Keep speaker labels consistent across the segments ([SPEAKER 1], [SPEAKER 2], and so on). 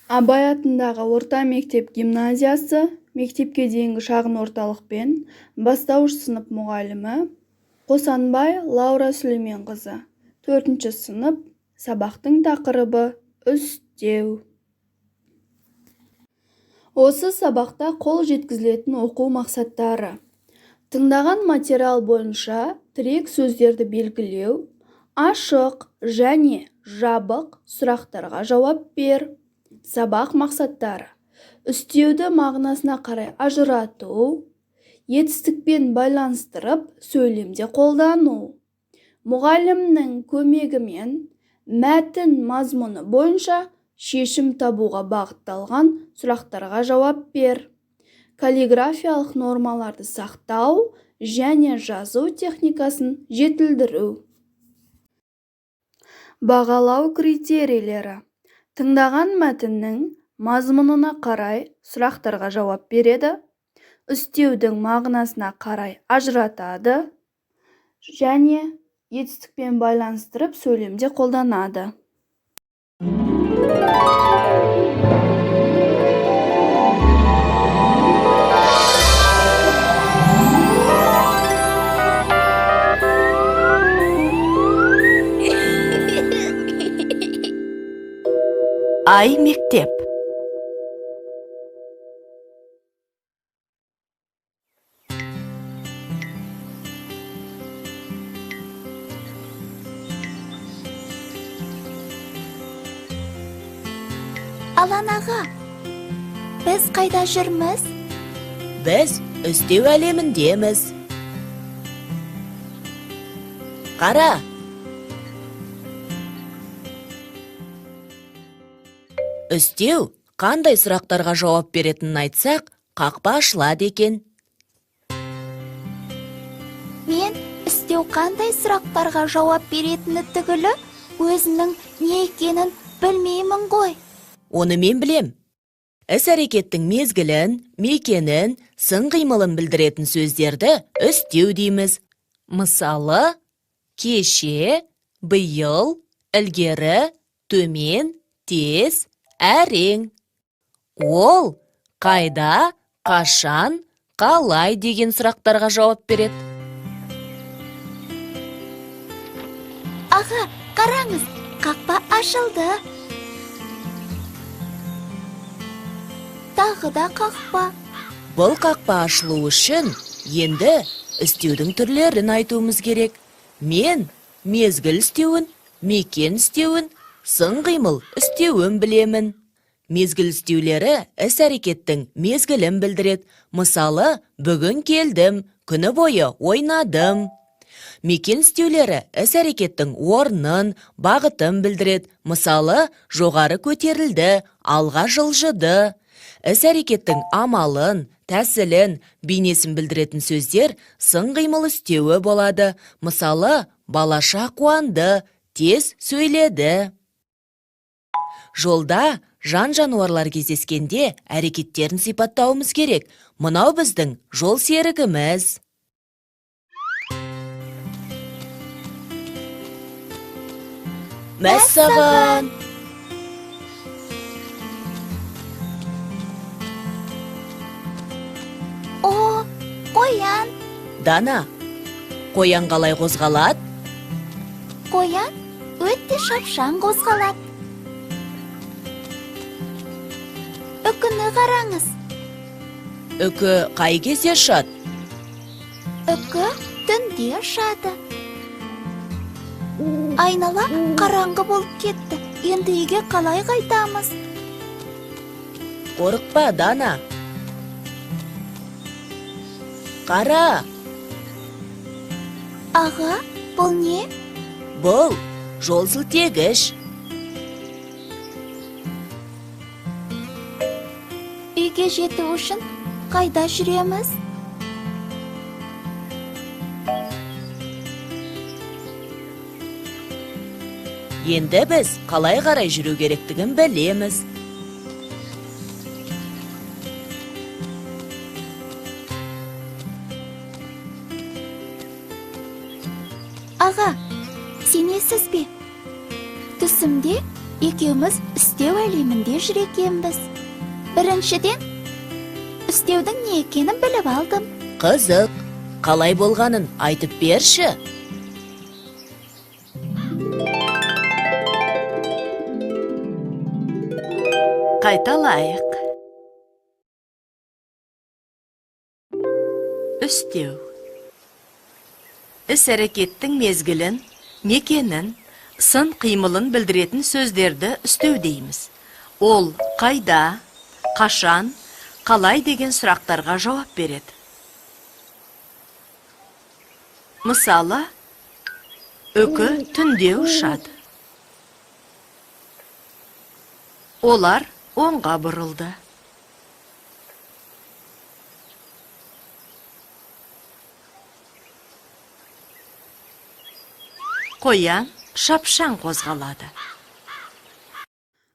[SPEAKER 1] Абай атындағы орта мектеп гимназиясы мектепке дейінгі шағын орталық пен бастауыш сынып мұғалімі Қосанбай Лаура Сүлейменқызы. 4-ші сынып. Сабақтың тақырыбы үстеу. Осы сабақта қол жеткізілетін оқу мақсаттары: тыңдаған материал бойынша тірек сөздерді белгілеу, ашық және жабық сұрақтарға жауап бер. Сабақ мақсаттары: үстеуді мағынасына қарай ажырату, етістікпен байланыстырып сөйлемде қолдану. Мұғалімнің көмегімен мәтін мазмұны бойынша шешім табуға бағытталған сұрақтарға жауап бер. Каллиграфиялық нормаларды сақтау және жазу техникасын жетілдіру. Бағалау критерийлері: тыңдаған мәтіннің мазмұнына қарай сұрақтарға жауап береді, үстеудің мағынасына қарай ажыратады және етістікпен байланыстырып сөйлемде қолданады.
[SPEAKER 2] Ай мектеп.
[SPEAKER 3] Алан аға, біз қайда жүрміз?
[SPEAKER 2] Біз үстеу әлеміндеміз. Қара! Үстеу қандай сұрақтарға жауап беретінін айтсақ, қақпа ашылады екен.
[SPEAKER 3] Мен үстеу қандай сұрақтарға жауап беретіні түгілі өзінің не екенін білмеймін ғой.
[SPEAKER 2] Оны мен білем. Іс-әрекеттің мезгілін, мекенін, сын қимылын білдіретін сөздерді үстеу дейміз. Мысалы, кеше, биыл, ілгері, төмен, тез, әрең. Ол қайда, қашан, қалай деген сұрақтарға жауап береді.
[SPEAKER 3] Аға, қараңыз, қақпа ашылды. Тағы да қақпа.
[SPEAKER 2] Бұл қақпа ашылу үшін енді үстеудің түрлерін айтуымыз керек. Мен мезгіл үстеуін, мекен үстеуін, сын қимыл үстеуін білемін. Мезгіл үстеулері іс-әрекеттің мезгілін білдіреді. Мысалы, бүгін келдім, күні бойы ойнадым. Мекен үстеулері іс-әрекеттің орнын, бағытын білдіреді. Мысалы, жоғары көтерілді, алға жылжыды. Іс-әрекеттің амалын, тәсілін, бейнесін білдіретін сөздер сын қимыл үстеуі болады. Мысалы, балаша қуанды, тез сөйледі. Жолда жан-жануарлар кездескенде әрекеттерін сипаттауымыз керек. Мынау біздің жол серігіміз. Мәссаған!
[SPEAKER 3] О, қоян!
[SPEAKER 2] Дана, қоян қалай қозғалады?
[SPEAKER 3] Қоян өтте шапшаң қозғалады. Үкіні қараңыз.
[SPEAKER 2] Үкі қай кезде ұшады?
[SPEAKER 3] Үкі түнде ұшады. Айнала қараңғы болып кетті. Енді үйге қалай қайтамыз?
[SPEAKER 2] Қорықпа, Дана. Қара!
[SPEAKER 3] Аға, бұл не?
[SPEAKER 2] Бұл жол сілтегіш.
[SPEAKER 3] Үйге жету үшін қайда жүреміз?
[SPEAKER 2] Енді біз қалай қарай жүру керектігін білеміз.
[SPEAKER 3] Аға, сенесіз бе? Түсімде екеуміз үстеу әлемінде жүр екенбіз. Біріншіден, үстеудің не екенін біліп алдым.
[SPEAKER 2] Қызық, қалай болғанын айтып берші.
[SPEAKER 4] Қайталайық. Үстеу. Іс-әрекеттің мезгілін, мекенін, сын қимылын білдіретін сөздерді үстеу дейміз. Ол қайда, қашан, қалай деген сұрақтарға жауап береді. Мысалы, үкі түнде ұшады. Олар оңға бұрылды. Қоян шапшаң қозғалады.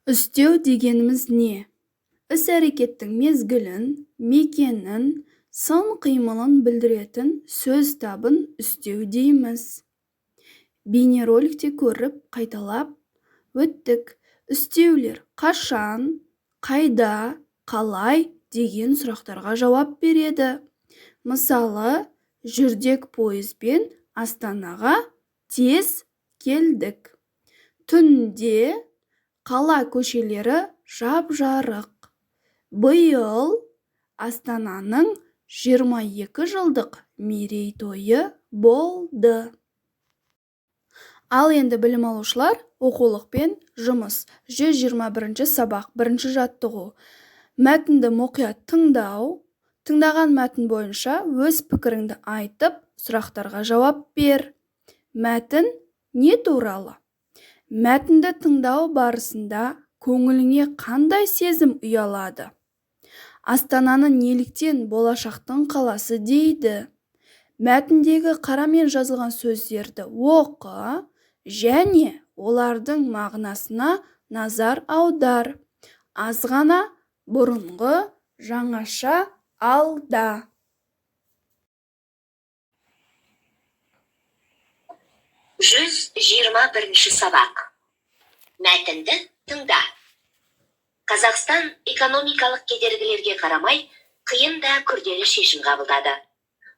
[SPEAKER 1] Үстеу дегеніміз не? Іс-әрекеттің мезгілін, мекенін, сын қимылын білдіретін сөз табын үстеу дейміз. Бейнероликте көріп, қайталап өттік. Үстеулер қашан, қайда, қалай деген сұрақтарға жауап береді. Мысалы, жүрдек пойызбен Астанаға тез келдік. Түнде қала көшелері жап-жарық. Биыл Астананың 22 жылдық мерейтойы болды. Ал енді білім алушылар, оқулықпен жұмыс. 121 сабақ, 1 жаттығу. Мәтінді мұқият тыңдау. Тыңдаған мәтін бойынша өз пікіріңді айтып, сұрақтарға жауап бер. Мәтін не туралы? Мәтінді тыңдау барысында көңіліңе қандай сезім ұялады? Астананы неліктен болашақтың қаласы дейді? Мәтіндегі қарамен жазылған сөздерді оқы және олардың мағынасына назар аудар. Аз ғана, бұрынғы, жаңаша, алда.
[SPEAKER 5] 121 сабақ. Мәтінді тыңда. Қазақстан экономикалық кедергілерге қарамай, қиын да күрделі шешім қабылдады.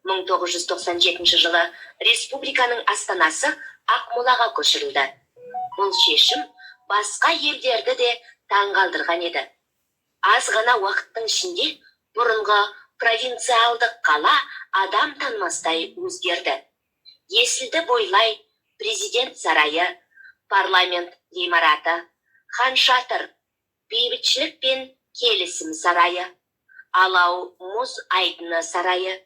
[SPEAKER 5] 1997 жылы республиканың астанасы Ақмолаға көшірілді. Бұл шешім басқа елдерді де таңғалдырған еді. Аз ғана уақыттың ішінде бұрынғы провинциалдық қала адам танымастай өзгерді. Есілді бойлай президент сарайы, парламент ғимараты, хан шатыр, бейбітшілік пен келісім сарайы, алау мұз айдыны сарайы,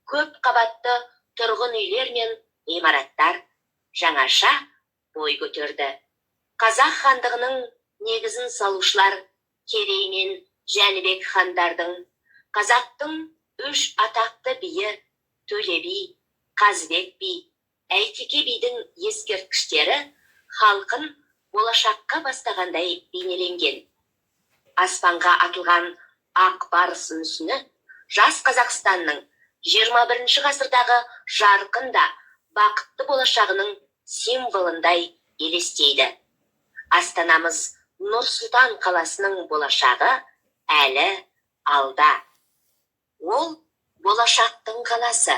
[SPEAKER 5] көп қабатты тұрғын үйлер мен ғимараттар жаңаша бой көтерді. Қазақ хандығының негізін салушылар Керей мен Жәнібек хандардың, қазақтың 3 атақты биі Төле би, Қазыбек би, Әйтеке бидің ескерткіштері халқын болашаққа бастағандай бейнеленген. Аспанға атылған ақ барыс мүсіні жас Қазақстанның 21 ғасырдағы жарқын да бақытты болашағының символындай елестейді. Астанамыз Нұр-Сұлтан қаласының болашағы әлі алда. Ол болашақтың қаласы.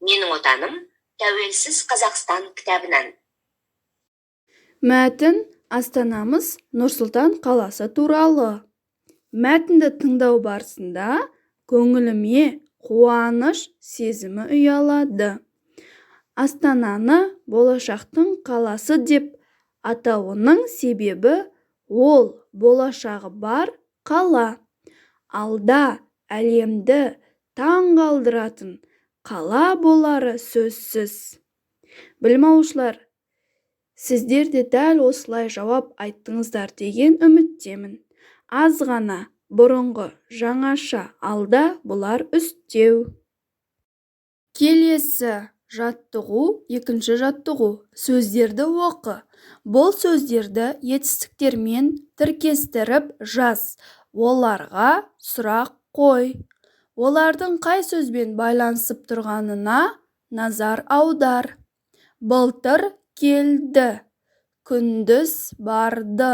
[SPEAKER 5] Менің отаным Тәуелсіз Қазақстан кітабынан.
[SPEAKER 1] Мәтін Астанамыз Нұр-Сұлтан қаласы туралы. Мәтінді тыңдау барысында көңіліме қуаныш сезімі ұялады. Астананы болашақтың қаласы деп атауының себебі ол болашағы бар қала. Алда әлемді таңғалдыратын қала болары сөзсіз. Білім алушылар, сіздер де дәл осылай жауап айттыңыздар деген үміттемін. Аз ғана, бұрынғы, жаңаша, алда бұлар үстеу. Келесі жаттығу, 2 жаттығу. Сөздерді оқы. Бұл сөздерді етістіктермен тіркестіріп жаз. Оларға сұрақ қой. Олардың қай сөзбен байланысып тұрғанына назар аудар. Былтыр келді. күндіз барды,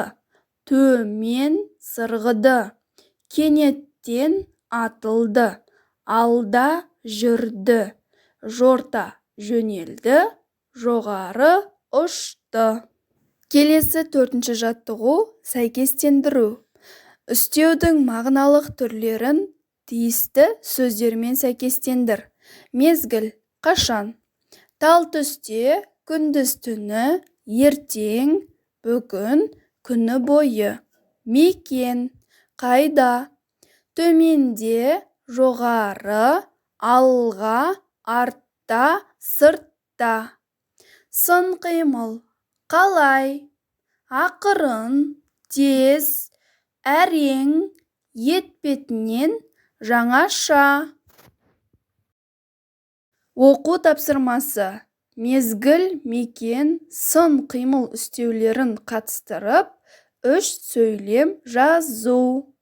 [SPEAKER 1] төмен сырғыды, кенеттен атылды, алда жүрді, жорта жөнелді, жоғары ұшты. Келесі 4-ші жаттығу сәйкестендіру. Үстеудің мағыналық түрлерін тиісті сөздермен сәйкестендір. Мезгіл қашан? Тал түсте, күндіз түні, ертең, бүгін, күні бойы. Мекен қайда? Төменде, жоғары, алға, артта, сыртта. Сын қимыл қалай? Ақырын, тез, әрең, етпетінен, жаңаша. Оқу тапсырмасы. Мезгіл, мекен, сын қимыл үстеулерін қатыстырып, 3 сөйлем жазу.